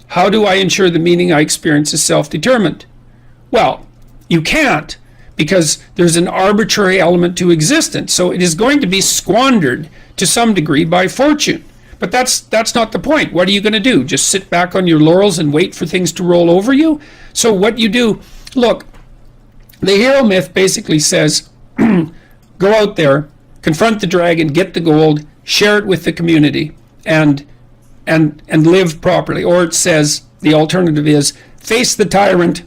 How do I ensure the meaning I experience is self-determined? Well, you can't, because there's an arbitrary element to existence. So it is going to be squandered to some degree by fortune. But that's not the point. What are you going to do? Just sit back on your laurels and wait for things to roll over you? So what you do, look, the hero myth basically says, go out there, confront the dragon, get the gold, share it with the community, and live properly. Or it says, the alternative is, face the tyrant,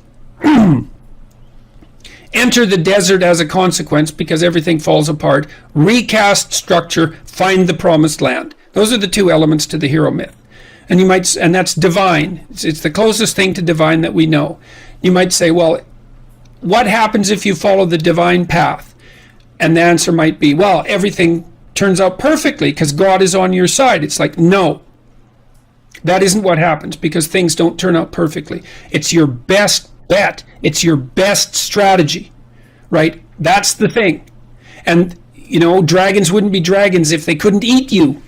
enter the desert as a consequence because everything falls apart, recast structure, find the promised land. Those are the two elements to the hero myth. And that's divine. It's the closest thing to divine that we know. You might say, well, what happens if you follow the divine path? And the answer might be, well, everything turns out perfectly because God is on your side. It's like, no, that isn't what happens, because things don't turn out perfectly. It's your best bet. It's your best strategy, right? That's the thing. And, dragons wouldn't be dragons if they couldn't eat you.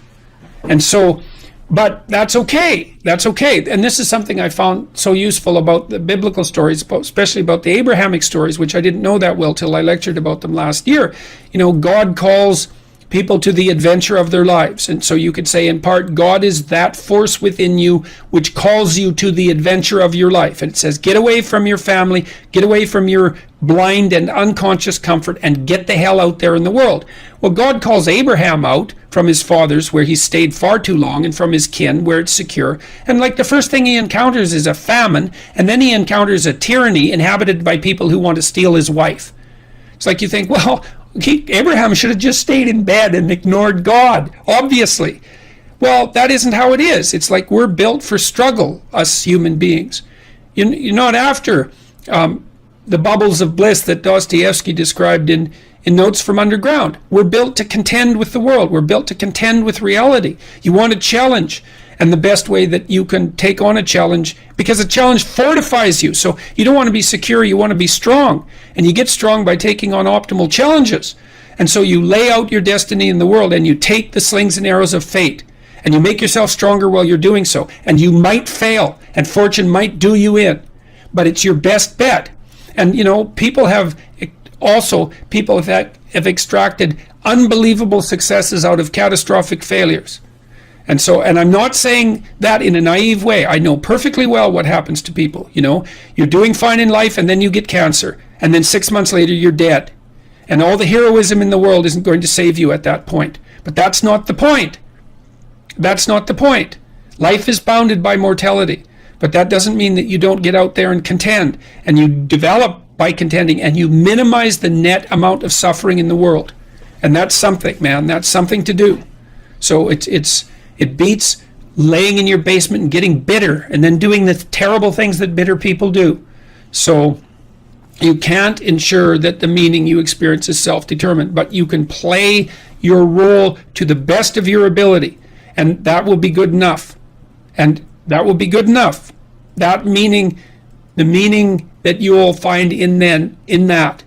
And so, but that's okay. That's okay. And this is something I found so useful about the biblical stories, especially about the Abrahamic stories, which I didn't know that well till I lectured about them last year. God calls people to the adventure of their lives. And so you could say, in part, God is that force within you which calls you to the adventure of your life. And it says, get away from your family, get away from your blind and unconscious comfort, and get the hell out there in the world. Well, God calls Abraham out from his fathers, where he stayed far too long, and from his kin, where it's secure. And like the first thing he encounters is a famine, and then he encounters a tyranny inhabited by people who want to steal his wife. It's like you think, well, Abraham should have just stayed in bed and ignored God, obviously. Well, that isn't how it is. It's like we're built for struggle, us human beings. You're not after the bubbles of bliss that Dostoevsky described in Notes from Underground. We're built to contend with the world. We're built to contend with reality. You want a challenge. And the best way that you can take on a challenge, because a challenge fortifies you. So you don't want to be secure, you want to be strong. And you get strong by taking on optimal challenges. And so you lay out your destiny in the world, and you take the slings and arrows of fate. And you make yourself stronger while you're doing so. And you might fail, and fortune might do you in. But it's your best bet. And people have extracted unbelievable successes out of catastrophic failures. And I'm not saying that in a naive way. I know perfectly well what happens to people. You're doing fine in life, and then you get cancer, and then 6 months later you're dead. And all the heroism in the world isn't going to save you at that point. But that's not the point. That's not the point. Life is bounded by mortality. But that doesn't mean that you don't get out there and contend, and you develop by contending, and you minimize the net amount of suffering in the world. And that's something, man. That's something to do. So it beats laying in your basement and getting bitter and then doing the terrible things that bitter people do. So you can't ensure that the meaning you experience is self-determined, but you can play your role to the best of your ability, and that will be good enough. And that will be good enough. That meaning, the meaning that you will find in that,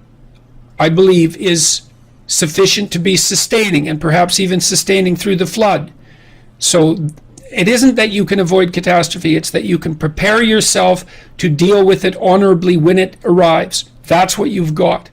I believe, is sufficient to be sustaining, and perhaps even sustaining through the flood. So it isn't that you can avoid catastrophe, it's that you can prepare yourself to deal with it honorably when it arrives. That's what you've got.